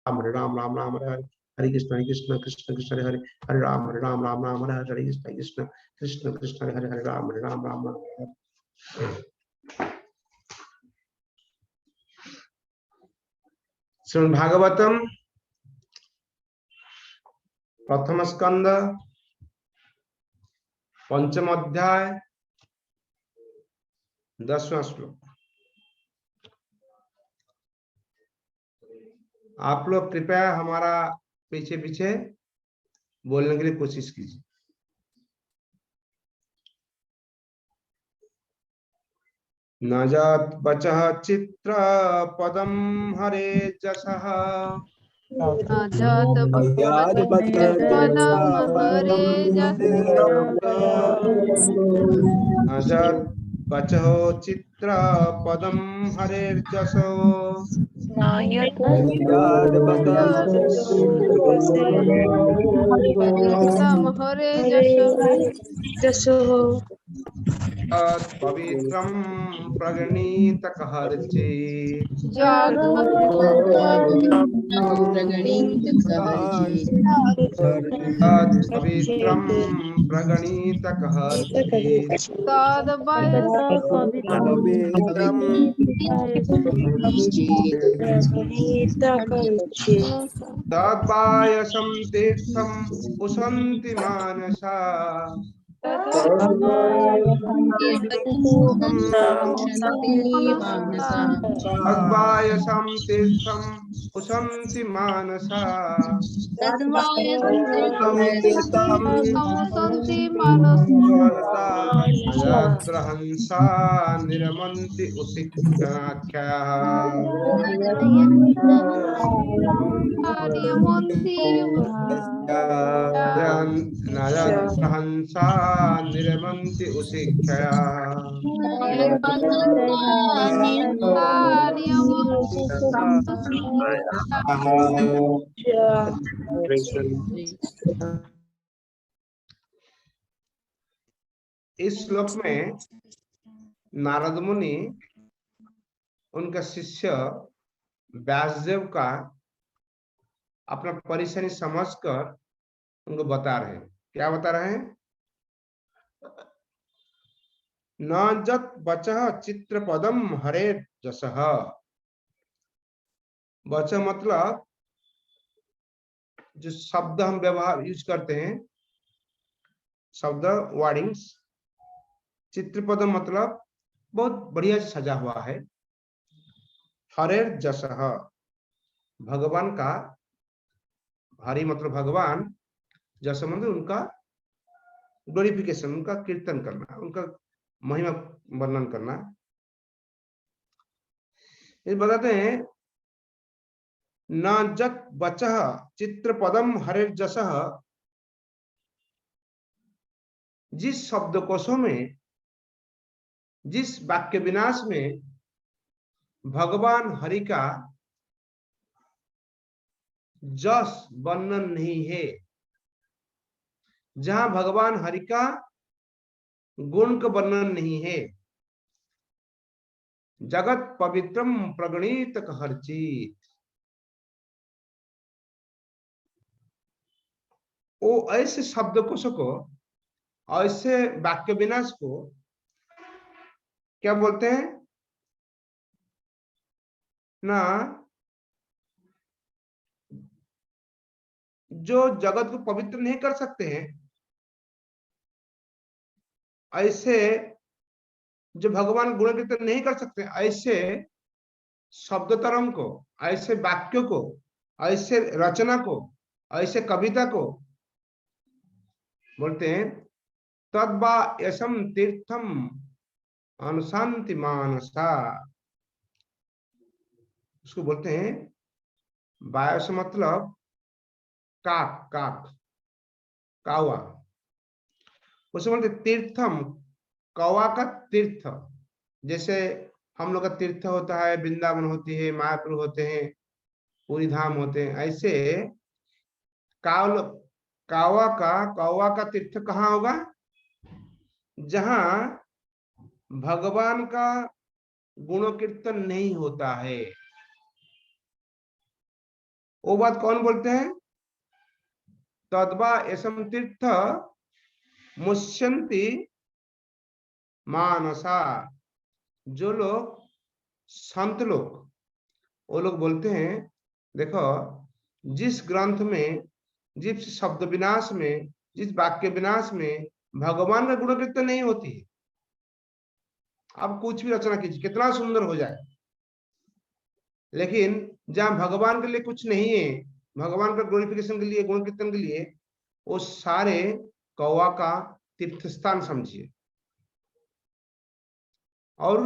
हरे राम राम राम हरे हरे, हरे कृष्ण कृष्ण कृष्ण हरे हरे, हरे राम राम राम हरे हरे, हरे कृष्ण कृष्ण हरे हरे राम राम हरे हरे। श्रीमद् भागवतम प्रथम स्कंद पंचम अध्याय 10वां श्लोक। आप लोग कृपया हमारा पीछे पीछे बोलने के लिए कोशिश कीजिए। न जात बचः चित्र पदम हरे जसः, जात पदम हरे न जात बचः चित्र पदम हरे जसो, हरे जसो पवित्रं प्रगणित कहर्चित्, पवित्रं प्रगणित कहर्चित्, तद्वायसं तीर्थं पुषन्ति मानसा, तद्वायसं तीर्थं पुषन्ति मानसा, यत्र हंसा निरमन्ति उशिख्याख्याः, न यत्र हंसा निरमन्ति उशिख्याः। इस श्लोक में नारद मुनि उनका शिष्य व्यासदेव का अपना परेशानी समझकर उनको बता रहे हैं। क्या बता रहे हैं? न जत बचः चित्र पदम हरे जसः। बच मतलब जो शब्द हम व्यवहार यूज करते हैं, शब्द वर्डिंग्स। चित्रपदम मतलब बहुत बढ़िया से सजा हुआ है। हरेर जसः भगवान का, हरि मतलब भगवान, जस मतलब उनका ग्लोरिफिकेशन, उनका कीर्तन करना, उनका महिमा वर्णन करना। ये बताते हैं न जत बचः चित्र पदम हरेर जसः। जिस शब्दकोशों में, जिस वाक्य विनाश में भगवान हरि का जस वर्णन नहीं है, जहां भगवान हरि का गुण का वर्णन नहीं है, जगत पवित्रम प्रगणित कहर्चित्, वो ऐसे शब्दकोश को, ऐसे वाक्य विनाश को क्या बोलते हैं ना, जो जगत को पवित्र नहीं कर सकते हैं, ऐसे जो भगवान गुण कीर्तन नहीं कर सकते, ऐसे शब्द तरंग को, ऐसे वाक्यों को, ऐसे रचना को, ऐसे कविता को बोलते हैं तद्वा यशम तीर्थम अनुशांति मानसा। उसको बोलते हैं वायस मतलब काक, काक, कावा। उसे बोलते तीर्थम, कौवा का तीर्थ। जैसे हम लोग का तीर्थ होता है, वृंदावन होती है, मायापुर होते हैं, पूरी धाम होते हैं, ऐसे काव, कौवा का तीर्थ कहाँ होगा? जहां भगवान का गुण कीर्तन नहीं होता है, वो बात कौन बोलते हैं? तद्वा एसम तीर्थ मुष्यन्ति मानसा। जो लोग संत लोग, वो लोग बोलते हैं, देखो जिस ग्रंथ में, जिस शब्द विनाश में, जिस वाक्य विनाश में भगवान का गुण कीर्तन नहीं होती है, आप कुछ भी रचना कीजिए, कितना सुंदर हो जाए, लेकिन जहां भगवान के लिए कुछ नहीं है, भगवान का ग्लोरिफिकेशन के लिए, गुण कीर्तन के लिए, वो सारे कौवा का तीर्थ स्थान समझिए। और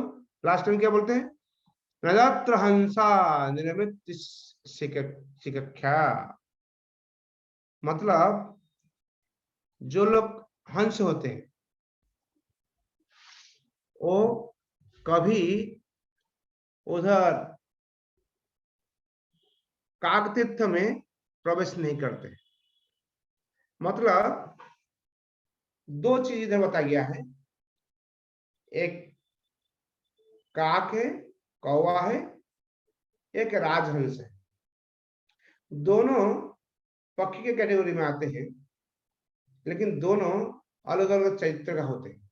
लास्ट में क्या बोलते हैं? नजत्र हंसा निर्मित शिक्षा। मतलब जो लोग हंस होते हैं वो कभी उधर काकतीर्थ में प्रवेश नहीं करते। मतलब दो चीज इधर बताया गया है, एक काक है, कौवा है, एक राजहंस है। दोनों पक्षी के कैटेगरी में आते हैं, लेकिन दोनों अलग अलग चरित्र का होते हैं।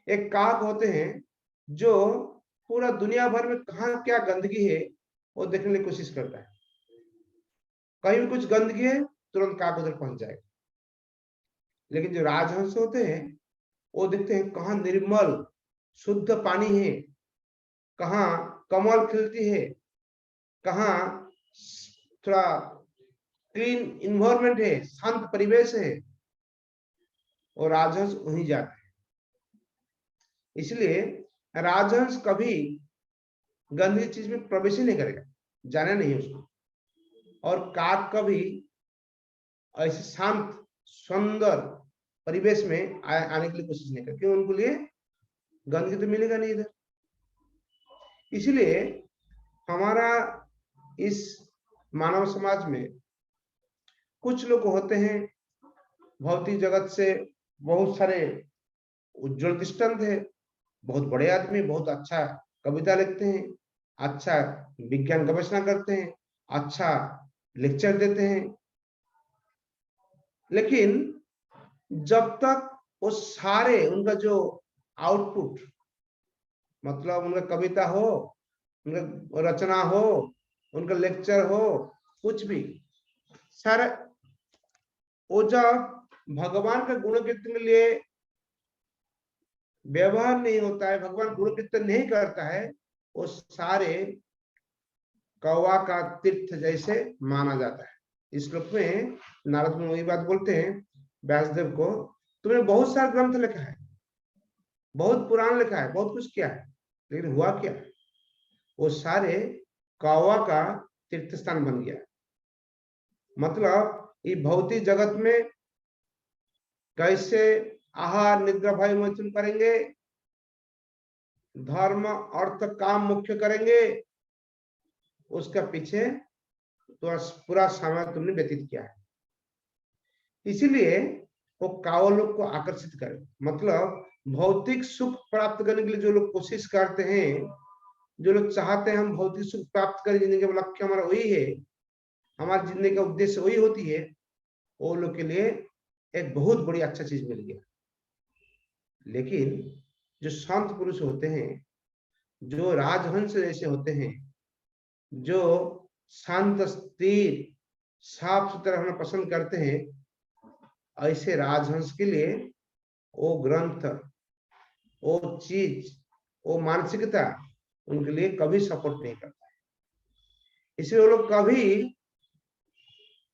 एक काक होते हैं जो पूरा दुनिया भर में कहाँ क्या गंदगी है वो देखने की कोशिश करता है। कहीं भी कुछ गंदगी है तुरंत काक उधर पहुंच जाएगा। लेकिन जो राजहंस होते हैं वो देखते हैं कहाँ निर्मल शुद्ध पानी है, कहाँ कमल खिलती है, कहाँ थोड़ा क्लीन इन्वायरमेंट है, शांत परिवेश है, और राजहंस वहीं जाता है। इसलिए राजहंस कभी गंदगी चीज में प्रवेश ही नहीं करेगा, जाना नहीं उसको। और काक कभी ऐसे शांत सुंदर परिवेश में आने के लिए कोशिश नहीं करेगा, क्यों? उनके लिए गंदगी तो मिलेगा नहीं इधर। इसलिए हमारा इस मानव समाज में कुछ लोग होते हैं भौतिक जगत से बहुत सारे उज्जवल दृष्टांत है, बहुत बड़े आदमी, बहुत अच्छा कविता लिखते हैं, अच्छा विज्ञान गवेषणा करते हैं, अच्छा लेक्चर देते हैं, लेकिन जब तक वो सारे उनका जो आउटपुट, मतलब उनका कविता हो, उनका रचना हो, उनका लेक्चर हो, कुछ भी सारा वो जब भगवान का गुण कीर्तन के लिए व्यवहार नहीं होता है, भगवान गुण कीर्तन नहीं करता है, वो सारे कौवा का तीर्थ जैसे माना जाता है। इस श्लोक में नारद मुनि वही बात बोलते हैं व्यासदेव को, तुमने बहुत सारा ग्रंथ लिखा है, बहुत पुराण लिखा है, बहुत कुछ किया है, लेकिन हुआ क्या? वो सारे कौवा का तीर्थ स्थान बन गया। मतलब ये भौतिक जगत में कैसे आहार निद्रा भय मैथुन करेंगे, धर्म अर्थ काम मुख्य करेंगे, उसका पीछे तो पूरा समय तुमने व्यतीत किया है। इसीलिए वो कौवा लोग को आकर्षित करे। मतलब भौतिक सुख प्राप्त करने के लिए जो लोग कोशिश करते हैं, जो लोग चाहते हैं हम भौतिक सुख प्राप्त करें, जिंदगी का लक्ष्य हमारा वही है, हमारी जिंदगी का उद्देश्य वही होती है, वो लोग के लिए एक बहुत बड़ी अच्छा चीज मिल गया। लेकिन जो संत पुरुष होते हैं, जो राजहंस जैसे होते हैं, जो शांत स्थिर साफ सुथरा होना पसंद करते हैं, ऐसे राजहंस के लिए वो ग्रंथ, वो चीज, वो मानसिकता उनके लिए कभी सपोर्ट नहीं करता है। इसलिए वो लोग कभी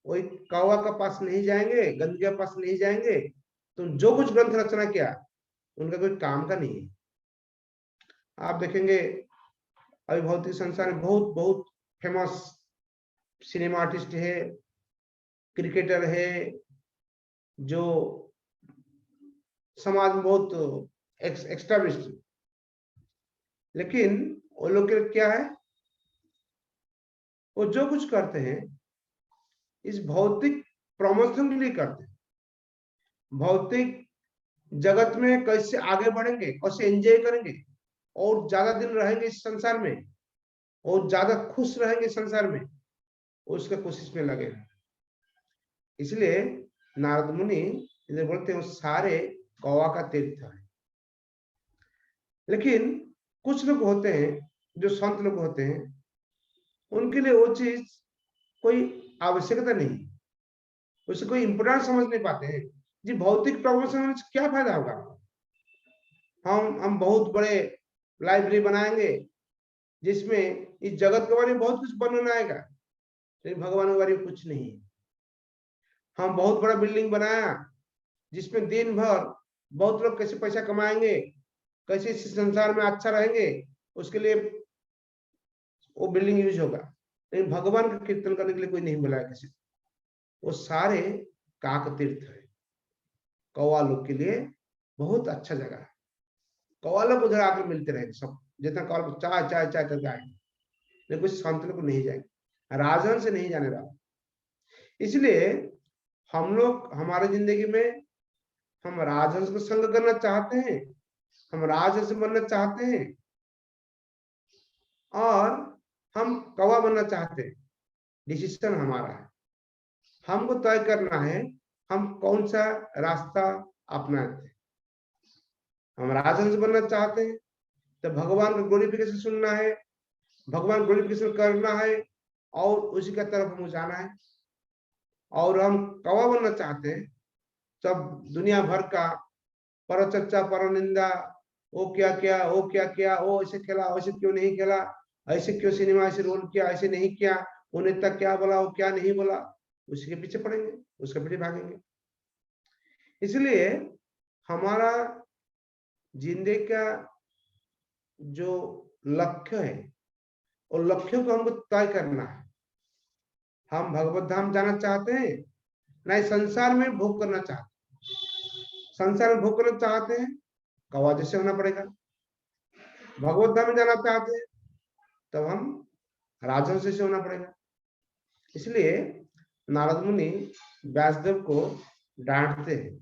वही कौवा का पास नहीं जाएंगे, गंदगी के पास नहीं जाएंगे। तो जो कुछ ग्रंथ रचना किया उनका कोई काम का नहीं है। आप देखेंगे अभी भौतिक संसार में बहुत बहुत फेमस सिनेमा आर्टिस्ट है, क्रिकेटर है, जो समाज में बहुत एक्स्ट्राविस्ट, लेकिन वो लोग क्या है, वो जो कुछ करते हैं इस भौतिक प्रमोशन के लिए करते हैं। भौतिक जगत में कैसे आगे बढ़ेंगे, कैसे एंजॉय करेंगे, और ज्यादा दिन रहेंगे इस संसार में, और ज्यादा खुश रहेंगे संसार में, उसका कोशिश में लगे हैं। इसलिए नारद मुनि इधर बोलते हैं वो सारे कौवा का तीर्थ है। लेकिन कुछ लोग होते हैं जो संत लोग होते हैं, उनके लिए वो चीज कोई आवश्यकता नहीं, उसे कोई इंपोर्टेंट समझ नहीं पाते हैं। जी भौतिक प्रवचन से क्या फायदा होगा? हम बहुत बड़े लाइब्रेरी बनाएंगे जिसमें इस जगत के बारे में बहुत कुछ वर्णन आएगा, लेकिन भगवान के बारे में कुछ नहीं है। हम बहुत बड़ा बिल्डिंग बनाया जिसमें दिन भर बहुत लोग कैसे पैसा कमाएंगे, कैसे इस संसार में अच्छा रहेंगे, उसके लिए वो बिल्डिंग यूज होगा, लेकिन भगवान का कीर्तन करने के लिए कोई नहीं बुलाया किसी को। वो सारे काक तीर्थ है, कौवा लोग के लिए बहुत अच्छा जगह है। कौवा लोग उधर आकर मिलते रहेंगे, सब जितना कौवा लोग चाय चाय चाय करके आएंगे, लेकिन कुछ संत लोग नहीं जाएंगे, राजन से नहीं जाने रहा। इसलिए हम लोग हमारे जिंदगी में हम राजहंस को संग करना चाहते हैं, हम राजहंस बनना चाहते हैं, और हम कौवा बनना चाहते हैं। डिसीजन हमारा है, हमको तय करना है हम कौन सा रास्ता अपनाते हैं। हम राजहंस बनना चाहते हैं तो भगवान का ग्लोरिफिकेशन सुनना है, भगवान ग्लोरिफिकेशन करना है और उसी का तरफ हमें जाना है। और हम कौवा बनना चाहते हैं तब दुनिया भर का पर चर्चा पर निंदा, वो क्या किया, वो क्या किया, वो ऐसे खेला, वैसे क्यों नहीं खेला, ऐसे क्यों सिनेमा ऐसे रोल किया, ऐसे नहीं किया, वो नेता क्या बोला, वो क्या नहीं बोला, उसी के पीछे पड़ेंगे, उसके पीछे भागेंगे। इसलिए हमारा जिंदगी का जो लक्ष्य है, और लक्ष्य को हमको तय करना है। हम भगवत धाम जाना चाहते हैं, नहीं संसार में भोग करना चाहते हैं। संसार में भोग करना चाहते हैं, कौवा जैसे होना पड़ेगा। भगवत धाम में जाना चाहते हैं तब हम राजहंस जैसे होना पड़ेगा। इसलिए नारद मुनि व्यासदेव को डांटते हैं,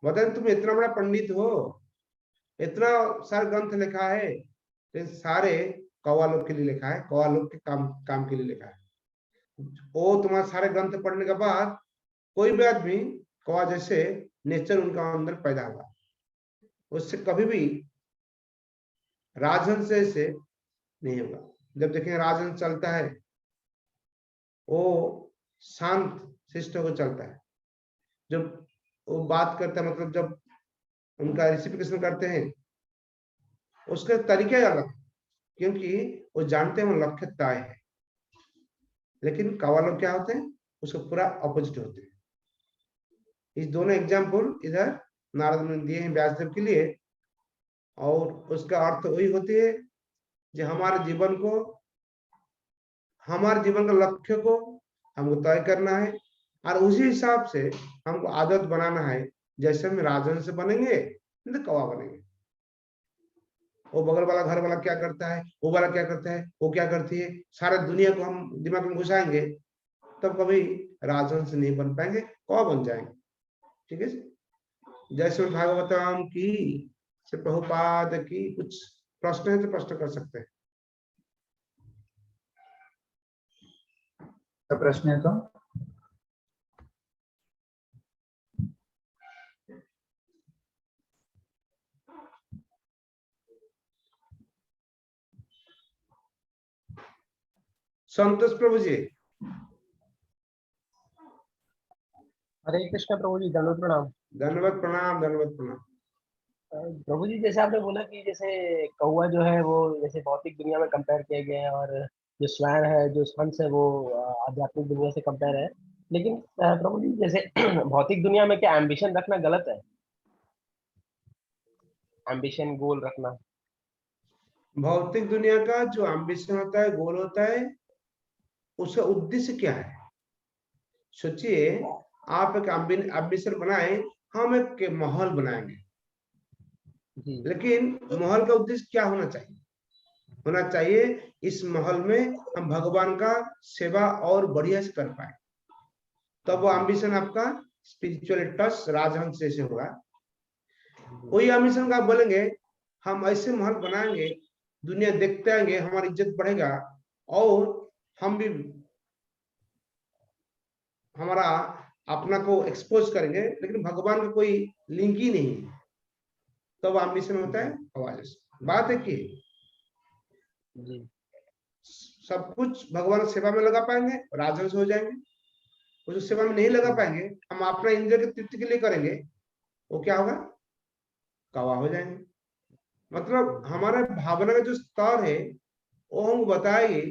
बताएं तुम इतना बड़ा पंडित हो, इतना सारा ग्रंथ लिखा है, तो सारे कौवा लोग के लिए लिखा है, कौवा लोग के काम के लिए लिखा है। वो तुम्हारे सारे ग्रंथ पढ़ने के बाद कोई भी आदमी कौवा जैसे नेचर उनका अंदर पैदा हुआ, उससे कभी भी राजहंस जैसे नहीं होगा। जब देखेंगे राजहंस चलता है वो शांत शिष्ट को चलता है, जब वो बात करता है, मतलब जब उनका रिसिपिकेशन करते हैं उसके तरीके अलग, क्योंकि वो जानते हैं वो लक्ष्य तय है। लेकिन कौवा लोग क्या होते हैं, उसको पूरा अपोजिट होते हैं। इस दोनों एग्जाम्पल इधर नारद मुनि दिए हैं व्यासदेव के लिए, और उसका अर्थ वही होती है जो हमारे जीवन का लक्ष्य को हमको तय करना है, और उसी हिसाब से हमको आदत बनाना है। जैसे हम राजहंस बनेंगे तो कौवा बनेंगे। वो बगल वाला घर वाला क्या करता है, वो वाला क्या करता है, वो क्या करती है, सारा दुनिया को हम दिमाग में घुसाएंगे, तब कभी राजहंस नहीं बन पाएंगे, कौवा बन जाएंगे। ठीक है, जय श्री भागवतम की, श्री प्रभुपाद की। कुछ प्रश्न है तो प्रश्न कर सकते हैं। तो प्रश्न है तो संतोष प्रभु जी। हरे कृष्ण प्रभु जी, दंडवत प्रणाम। धन्यवाद, प्रणाम, धन्यवाद, प्रणाम। प्रभु जी, जैसे आपने बोला कि जैसे कौवा जो है वो जैसे भौतिक दुनिया में कंपेयर किया गया है, और जो स्वयं है, जो हंस है, वो आध्यात्मिक दुनिया से कंपेयर है। लेकिन प्रभु जी, जैसे भौतिक दुनिया में क्या एम्बिशन रखना गलत है? एम्बिशन, गोल रखना। भौतिक दुनिया का जो एम्बिशन होता है, गोल होता है, उसका उद्देश्य क्या है? सोचिए, आप एक एम्बिशन बनाए, हम एक माहौल बनाएंगे, लेकिन माहौल का उद्देश्य क्या होना चाहिए? होना चाहिए इस माहौल में हम भगवान का सेवा और बढ़िया से कर पाए, तब वो एम्बिशन आपका स्पिरिचुअल टच राजहंस जैसे होगा। वही एम्बिशन का आप बोलेंगे हम ऐसे माहौल बनाएंगे, दुनिया देखते आएंगे, हमारी इज्जत बढ़ेगा और हम भी हमारा अपना को एक्सपोज करेंगे, लेकिन भगवान का कोई लिंक ही नहीं है, तब तो एम्बिशन होता है आवाज। बात है कि जी सब कुछ भगवान की सेवा में लगा पाएंगे, राजहंस हो जाएंगे। वो जो सेवा में नहीं लगा पाएंगे, हम अपना इंद्रिय के तृप्ति के लिए करेंगे, वो क्या होगा, कौवा हो जाएंगे। मतलब हमारे भावना का जो स्तर है वो हमको बताएगी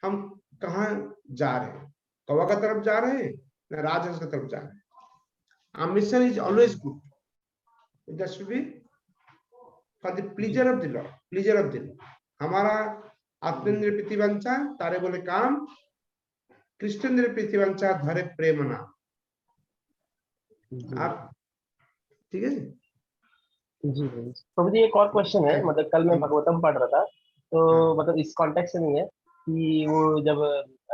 हम कहाँ जा रहे हैं, कौवा का तरफ जा रहे हैं ना राजहंस की तरफ जा रहे हैं। Ambition is always good, that should be for the pleaser of the Lord, pleaser of the Lord. हमारा आत्मेंद्रिय प्रीतिवंचा तारे बोले काम, कृष्णेंद्रिय प्रीतिवंचा धरे प्रेम नाम। आप ठीक है जी। जी प्रभु जी, एक और क्वेश्चन है। मतलब कल मैं भगवतम पढ़ रहा था, तो मतलब इस कॉन्टेक्स्ट से नहीं है कि वो जब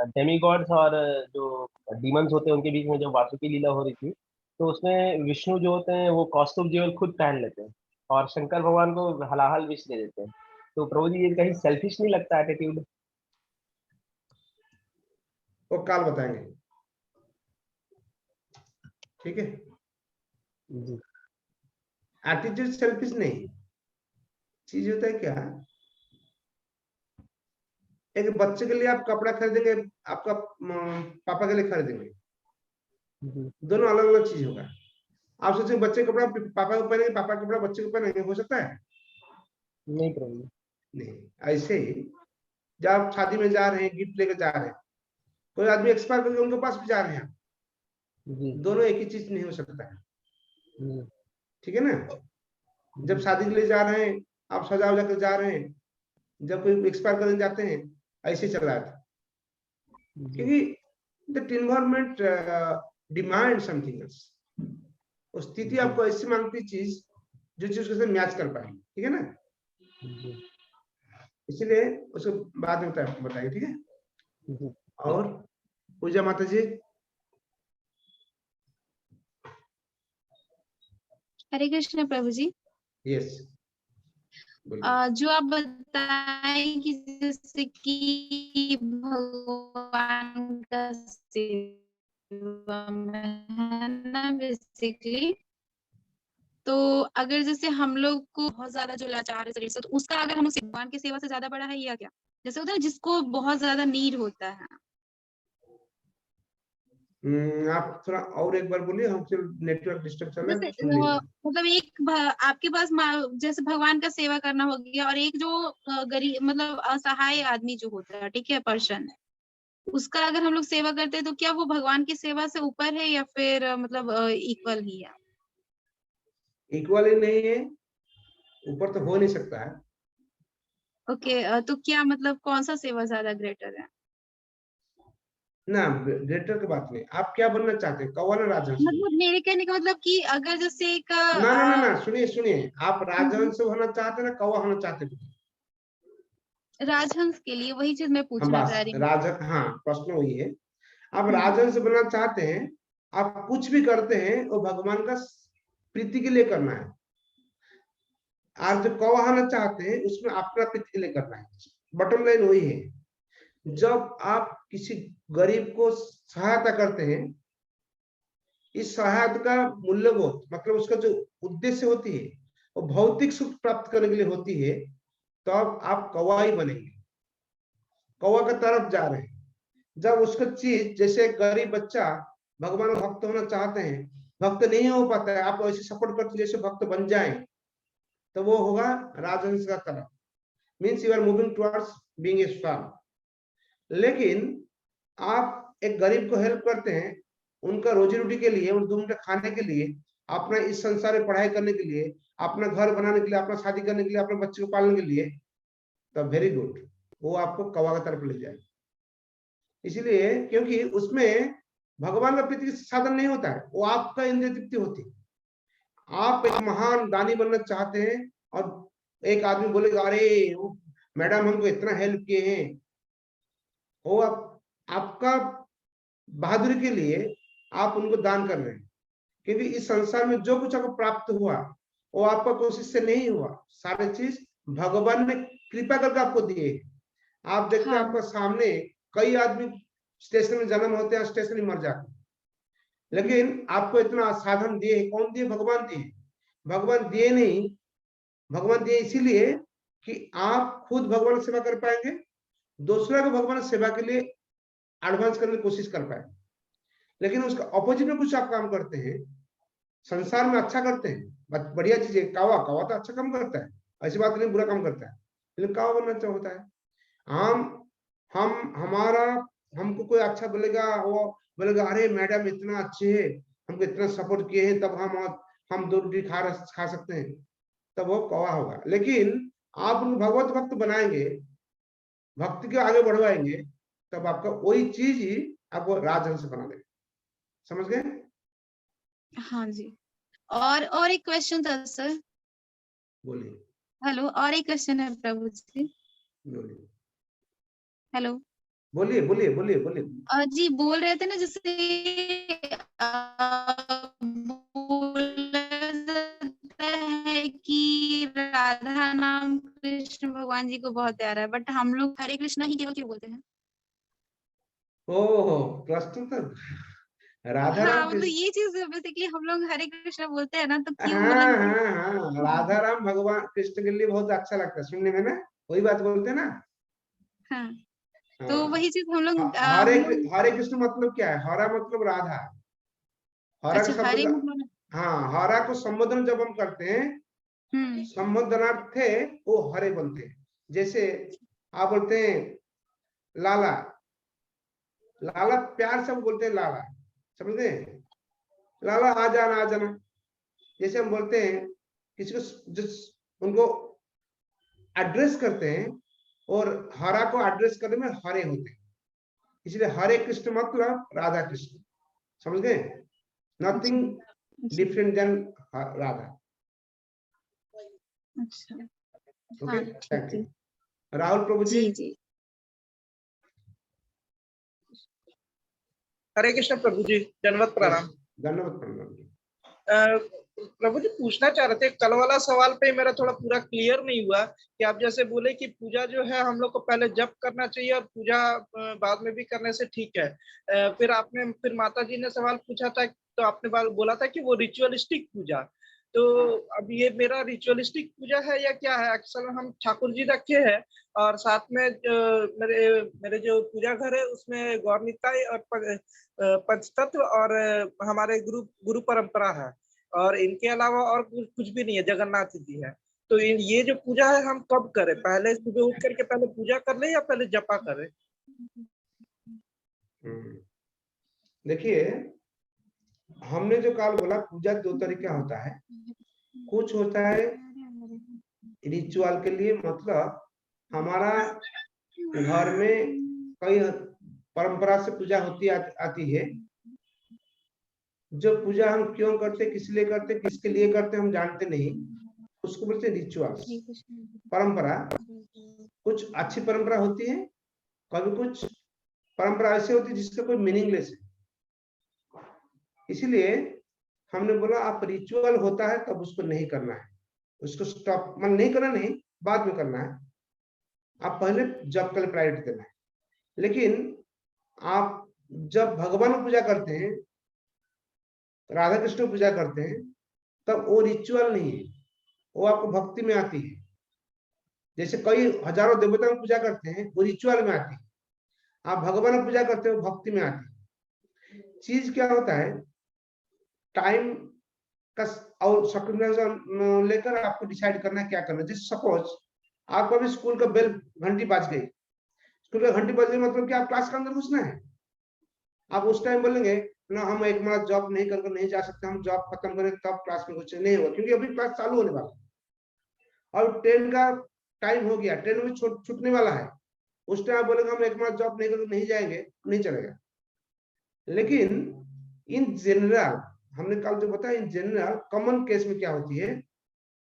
डेमीगॉड्स और जो डीमंस होते हैं उनके बीच में जब वासुकी लीला हो रही थी, तो उसमें विष्णु जो होते हैं वो कॉस्ट्यूम ज्वेल खुद पहन लेते हैं और शंकर भगवान को हलाहल विष दे देते हैं। तो प्रभु जी, ये कहीं सेल्फिश नहीं लगता एटीट्यूड? वो काल बताएंगे, ठीक है। जी एटीट्यूड सेल्फिश नहीं, चीज होता है क्या, एक बच्चे के लिए आप कपड़ा खरीदेंगे, आपका पापा के लिए खरीदेंगे, दोनों अलग अलग चीज होगा। आप सोचेंगे बच्चे कपड़ा पापा को पहनेंगे, पापा का कपड़ा बच्चे को पहनेंगे, हो सकता है? नहीं प्रभु। नहीं। ऐसे ही जब आप शादी में जा रहे हैं, गिफ्ट लेकर जा रहे हैं, कोई आदमी एक्सपायर करके उनके पास भी जा रहे हैं, दोनों एक ही चीज नहीं हो सकता है, ठीक है ना। जब शादी के लिए जा रहे हैं, आप सजा उजा कर जा रहे हैं, जब कोई एक्सपायर करने जाते हैं, ऐसे चल रहा था, क्योंकि the environment demand something else. उस स्थिति आपको ऐसी मांगती चीज जो चीज उसके साथ मैच कर पाए, ठीक है ना। इसीलिए उसको बाद में बताएंगे, ठीक है। और पूजा माता जी। हरे कृष्ण प्रभु जी। यस, जो आप बताएं कि जैसे कि भगवान का सेवा में है ना बेसिकली, तो अगर जैसे हम लोग को बहुत ज्यादा जो लाचार है शरीर से, तो उसका अगर हम लोग भगवान की सेवा से ज्यादा बड़ा है या क्या? जैसे होता है जिसको बहुत ज्यादा नीड होता है। आप थोड़ा और एक बार बोलिए, हम नेटवर्क डिस्टर्ब चल रहा है, जैसे सुन नहीं रहे। मतलब एक आपके पास जैसे भगवान का सेवा करना हो गया, और एक जो गरीब मतलब असहाय आदमी जो होता है, ठीक है, पर्सन, उसका अगर हम लोग सेवा करते हैं तो क्या वो भगवान की सेवा से ऊपर है या फिर मतलब इक्वल ही है? इक्वल ही नहीं है, ऊपर तो हो नहीं सकता है। ओके, तो क्या मतलब कौन सा सेवा ज्यादा ग्रेटर है? ना ग्रेटर की बात नहीं, आप क्या बनना चाहते हैं, कौवा ना राजहंस? मतलब मेरे कहने का मतलब कि अगर जैसे एक ना ना ना ना, सुनिए सुनिए, आप राजहंस होना चाहते हैं ना कौवा होना चाहते हैं? राजहंस के लिए वही चीज मैं हम पूछना बस चाह रही हूँ। हाँ, प्रश्न वही है। आप राजहंस बनना चाहते हैं, आप कुछ भी करते हैं वो भगवान का प्रीति के लिए करना है। आप जो कौवा होना चाहते हैं उसमें अपना प्रीति के लिए करना है। बटम लाइन वही है। जब आप किसी गरीब को सहायता करते हैं, इस सहायता का मूल्यबोध मतलब उसका जो उद्देश्य होती है वो भौतिक सुख प्राप्त करने के लिए होती है, तो अब आप कौवा ही बनेंगे, कौवा की तरफ जा रहे हैं। जब उसका चीज, जैसे एक गरीब बच्चा भगवान का भक्त होना चाहते हैं, भक्त नहीं हो पाता है, आप ऐसे सपोर्ट करते जैसे भक्त बन जाए, तो वो होगा राजहंस का तरफ, means you are moving towards being a swan. लेकिन आप एक गरीब को हेल्प करते हैं, उनका रोजी रोटी के लिए, उन 2 मुठ्ठी खाने के लिए, अपना इस संसार में पढ़ाई करने के लिए, अपना घर बनाने के लिए, अपना शादी करने के लिए, अपने बच्चे को पालने के लिए, तो वेरी गुड, वो आपको कौवा की तरफ ले जाए। इसलिए क्योंकि उसमें भगवान का प्रीति साधन नहीं होता है, वो आपका इंद्रिय तृप्ति होती है। आप एक महान दानी बनना चाहते हैं और एक आदमी बोलेगा अरे मैडम हमको इतना हेल्प किए हैं, वो आपका बहादुरी के लिए आप उनको दान कर रहे हैं। क्योंकि इस संसार में जो कुछ आपको प्राप्त हुआ वो आपका कोशिश से नहीं हुआ, सारे चीज भगवान ने कृपा करके आपको दिए। आप देखते हैं आपका सामने कई आदमी स्टेशन में जन्म होते हैं, स्टेशन में मर जाते हैं, लेकिन आपको इतना साधन दिए, कौन दिए? भगवान दिए। भगवान दिए नहीं, भगवान दिए इसीलिए कि आप खुद भगवान सेवा कर पाएंगे, दूसरा को भगवान सेवा के लिए एडवांस करने की कोशिश कर पाए। लेकिन उसका ऑपोजिट में कुछ आप काम करते हैं, संसार में अच्छा करते हैं, बढ़िया चीज है। कावा कावा तो अच्छा काम करता है, ऐसी बात नहीं बुरा काम करता है, लेकिन कावा बनना अच्छा होता है। हम हमारा हमको कोई अच्छा बोलेगा, वो बोलेगा अरे मैडम इतना अच्छे है, हमको इतना सपोर्ट किए हैं, तब हम 2 रोटी खा सकते हैं, तब वो कौवा होगा। लेकिन आप उनको भगवत भक्त बनाएंगे, भक्ति के आगे बढ़वाएंगे, तब आपका वही चीज ही आपको राजहंस बना देगा। समझ गए? हाँ जी। और एक क्वेश्चन था सर। बोलिए हेलो, और एक क्वेश्चन है प्रभु जी। बोलिए हेलो। बोलिए बोलिए बोलिए बोलिए। जी बोल रहे थे ना, जैसे बोला जाता है कि राधा नाम कृष्ण भगवान जी को बहुत प्यारा है, बट हम लोग हरे कृष्णा ही केवल क्यों बोलते हैं? ओह प्रश्न तो राधा हाँ, राम मतलब कृष्ण। ये चीज बेसिकली हम लोग हरे कृष्णा बोलते हैं ना, तो क्यों हाँ मतलब? हाँ हाँ, राधा राम भगवान कृष्ण के लिए बहुत अच्छा लगता है सुनने में ना, वही बात बोलते हैं ना। हाँ, तो हाँ, वही चीज हम लोग हरे कृष्ण मतलब क्या है? हरा मतलब राधा। हरा का अच्छा, शब्द हरे का, मतलब। हाँ, हरा को संबोधन जब हम करते हैं, हम्म। संबोधनार्थ थे वो हरे बनते हैं। जैसे आप बोलते हैं लाला, लाला प्यार से हम बोलते हैं लाला, समझते हैं? लाला आ जाना आ जाना, जैसे हम बोलते हैं किसी को, जिस उनको एड्रेस करते हैं, और हरा को एड्रेस करने में हरे होते हैं, इसलिए हरे कृष्ण मतलब राधा कृष्ण। समझ गए? नथिंग अच्छा डिफरेंट देन राधा। अच्छा। ओके, हाँ थैंक ठीक यू। है। राहुल प्रभु जी। जी जी। हरे कृष्ण प्रभु जी, दंडवत यस, प्रणाम। धन्यवाद प्रणाम जी। प्रभु जी पूछना चाह रहे थे, कल वाला सवाल पे मेरा थोड़ा पूरा क्लियर नहीं हुआ कि आप जैसे बोले कि पूजा जो है हम लोग को पहले जप करना चाहिए और पूजा बाद में भी करने से ठीक है। फिर माता जी ने सवाल पूछा था, तो आपने बोला था कि वो रिचुअलिस्टिक पूजा। तो अब ये मेरा रिचुअलिस्टिक पूजा है या क्या है? अक्सर हम ठाकुर जी रखे हैं और साथ में मेरे मेरे जो पूजा घर है उसमें गौर निताई और पंचतत्व और हमारे गुरु गुरु परंपरा है, और इनके अलावा और कुछ भी नहीं है, जगन्नाथ जी है। तो ये जो पूजा है हम कब करें? पहले सुबह उठ करके पहले पूजा कर ले या पहले जपा करें? देखिए, हमने जो काल बोला पूजा 2 तरीका होता है। कुछ होता है रिचुअल के लिए, मतलब हमारा घर में कई परंपरा से पूजा होती आती है। जो पूजा हम क्यों करते, किस लिए करते, किसके लिए करते हम जानते नहीं, उसको बोलते रिचुअल्स, परंपरा। कुछ अच्छी परंपरा होती है, कभी कुछ परंपरा ऐसी होती है जिसका कोई मीनिंगलेस है। इसीलिए हमने बोला आप रिचुअल होता है तब उसको नहीं करना है, उसको स्टॉप मन नहीं करना, नहीं बाद में करना है। आप पहले जब कल प्रायोरिटी देना है। लेकिन आप जब भगवान को पूजा करते हैं, राधा कृष्ण को पूजा करते हैं, तब वो रिचुअल नहीं है, वो आपको भक्ति में आती है। जैसे कई हजारों देवताओं की पूजा करते हैं, वो रिचुअल में आती है। आप भगवान की पूजा करते हो, भक्ति में आती है। चीज क्या होता है, टाइम का और सर्कमस्टेंस लेकर आपको डिसाइड करना है क्या करना है। जैसे सपोज आपको अभी स्कूल का बेल घंटी बज गई, स्कूल का घंटी बज गई मतलब कि आप क्लास के अंदर घुसना है। आप उस टाइम बोलेंगे ना हम एक महीना जॉब नहीं करके नहीं जा सकते, हम जॉब खत्म करें तब क्लास में घुसे, नहीं होगा, क्योंकि अभी क्लास चालू होने वाला है और ट्रेन का टाइम हो गया, ट्रेन में छूटने वाला है। उस टाइम आप बोलेंगे हम एक महीना जॉब नहीं करके नहीं जाएंगे, नहीं चलेगा। लेकिन इन जनरल, हमने कल जो बताया, इन जनरल कॉमन केस में क्या होती है,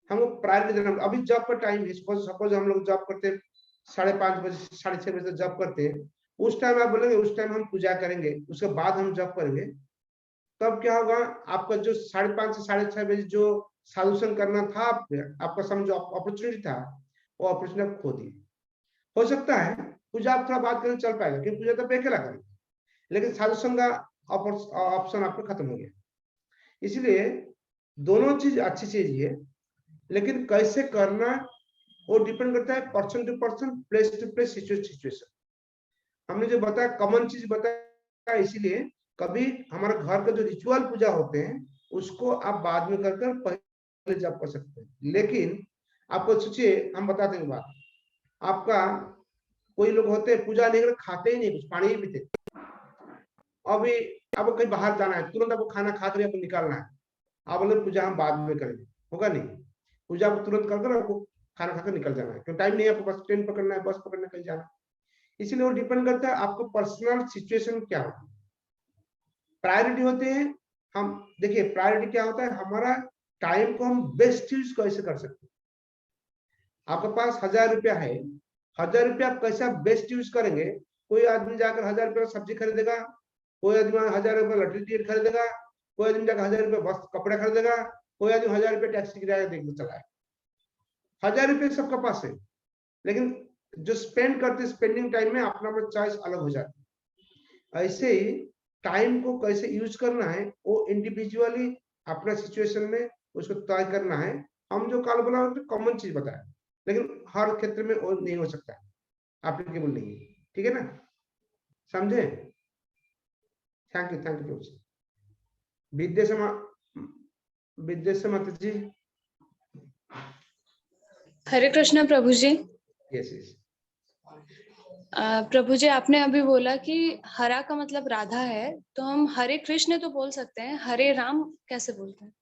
हमको प्रायोरिटी देना। अभी जॉब का टाइम है, सपोज हम लोग जॉब करते 5:30 बजे 6:30 बजे जॉब करते हैं, उस टाइम आप बोलेंगे उस टाइम हम पूजा करेंगे, उसके बाद हम जॉब करेंगे, तब क्या होगा, आपका जो 5:30 से 6:30 बजे जो सॉल्यूशन करना था, आपका समझो अपॉर्चुनिटी था, वो अपॉर्चुनिटी खो दी। हो सकता है पूजा आप थोड़ा बात करें चल पाएगा, क्योंकि पूजा तो अकेला करेंगे, लेकिन साधु संग ऑप्शन आपका खत्म हो गया। इसलिए दोनों चीज अच्छी चीज है, लेकिन कैसे करना वो डिपेंड करता है person to person, place to place, situation. हमने जो बताया कॉमन चीज बताया, इसीलिए कभी हमारे घर का जो रिचुअल पूजा होते हैं उसको आप बाद में कर पहले जब कर सकते हैं। लेकिन आपको सोचिए, हम बताते हैं बात, आपका कोई लोग होते हैं पूजा नहीं कर खाते ही नहीं, कुछ पानी ही पीते। अभी आपको कहीं बाहर जाना है, तुरंत आपको खाना खा कर आपको निकालना है, आप बोले पूजा हम बाद में करेंगे, होगा नहीं। पूजा आपको तुरंत कर आपको खाना खाकर निकल जाना है, क्यों टाइम नहीं है आपके पास, ट्रेन पकड़ना है, बस पकड़ना है, कहीं जाना है। इसलिए वो डिपेंड करता है आपको पर्सनल सिचुएशन क्या हो। प्रायोरिटी होते हैं, हम देखिए प्रायोरिटी क्या होता है, हमारा टाइम को हम बेस्ट यूज कैसे कर सकते हैं। आपके पास 1000 रुपया है, 1000 रुपया आप कैसे बेस्ट यूज करेंगे। कोई आदमी जाकर 1000 रुपया सब्जी खरीदेगा, कोई आदमी 1000 रुपया लॉटरी टिकट खरीदेगा, कोई आदमी जाकर 1000 रुपया बस कपड़े खरीदेगा, कोई आदमी 1000 रुपया टैक्सी किराया देखने चला है। 1000 रुपये सबके पास है, लेकिन जो स्पेंड करते स्पेंडिंग टाइम में अपना अपना चॉइस अलग हो जाती है। ऐसे ही टाइम को कैसे यूज करना है वो इंडिविजुअली अपना सिचुएशन में उसको तय करना है। हम जो काल बोला कॉमन चीज बताया, लेकिन हर क्षेत्र में वो नहीं हो सकता, एप्लीकेबल नहीं है, ठीक है ना, समझे। थैंक यू विद्या माता जी। हरे कृष्ण प्रभु जी। Yes yes. प्रभु जी, आपने अभी बोला कि हरा का मतलब राधा है, तो हम हरे कृष्ण तो बोल सकते हैं, हरे राम कैसे बोलते हैं?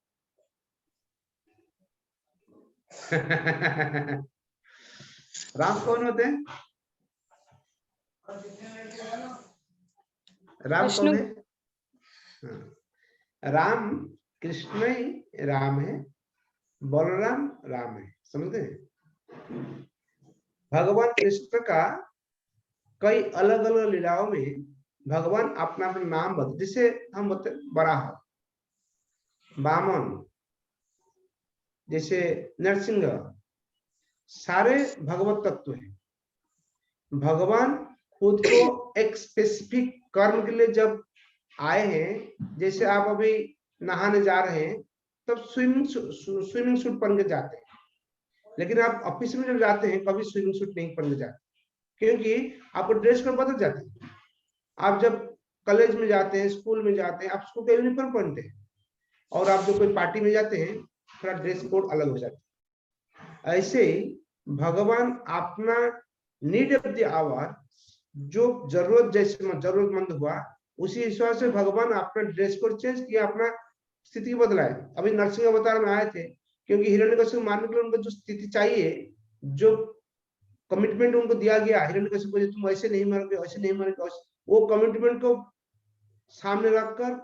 राम कौन होते हैं? राम कौन है? राम कृष्ण ही राम है, बलराम राम है, समझते हैं। भगवान कृष्ण का कई अलग अलग लीलाओं में भगवान अपना अपना नाम बदल, जैसे हम बोलते बराह, वामन, जैसे नरसिंह, सारे भगवत तत्व हैं। भगवान खुद को एक स्पेसिफिक कर्म के लिए जब आए हैं, जैसे आप अभी नहाने जा रहे हैं तब स्विमिंग सूट पहन के जाते हैं, लेकिन आप ऑफिस में जब जाते हैं कभी स्विमिंग सूट नहीं पहन के जाते, क्योंकि आपको ड्रेस कोड बदल जाते हैं। आप जब कॉलेज में जाते हैं, स्कूल में जाते हैं, आप स्कूल का यूनिफॉर्म पहनते हैं, और आप जो कोई पार्टी में जाते हैं थोड़ा ड्रेस कोड अलग हो जाता है। ऐसे ही भगवान अपना नीड ऑफ द आवर, जो जरूरत जैसे जरूरतमंद हुआ उसी हिसाब से भगवान अपना ड्रेस कोड चेंज किया, अपना स्थिति बदलाए। अभी नरसिंह अवतार में आए थे, क्योंकि हिरण्यकशिपु मारने के लिए उनको जो स्थिति चाहिए, जो कमिटमेंट उनको दिया गया, हिरण्यकशिपु को तुम ऐसे नहीं मरोगे, ऐसे नहीं मरोगे, वो कमिटमेंट को सामने रखकर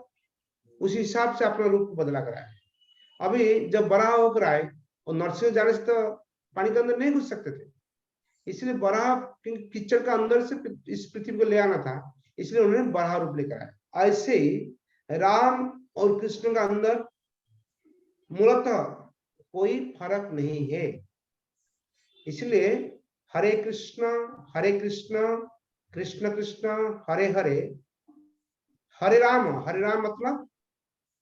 उसी हिसाब से अपना रूप बदला कराया। अभी जब बड़ा होकर आए और नरसिंह जाने से तो पानी के अंदर नहीं घुस सकते थे, इसलिए बराह कीचड़ का अंदर से इस पृथ्वी को ले आना था, इसलिए उन्होंने बराह रूप लेकर आया। ऐसे ही राम और कृष्ण का अंदर मूलतः कोई फर्क नहीं है। इसलिए हरे कृष्ण कृष्ण कृष्ण हरे हरे, हरे राम मतलब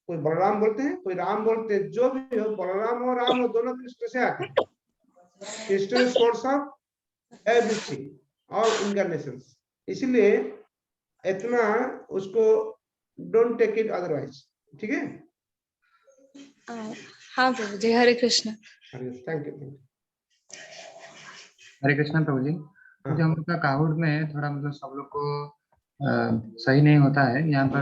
कोई बलराम बोलते हैं, कोई राम बोलते हैं, जो भी हो, बलराम हो राम हो, दोनों कृष्ण से आते हैं। कृष्ण सोर्स ऑफ एवरीथिंग और इनकारनेशंस, इसलिए इतना उसको डोंट टेक इट अदरवाइज, ठीक है। हाँ प्रभु जी, हरे कृष्ण। Thank you. हरे कृष्ण प्रभु जी। जो हम लोग का काहुड़ में थोड़ा मतलब सब लोग को सही नहीं होता है यहाँ पर।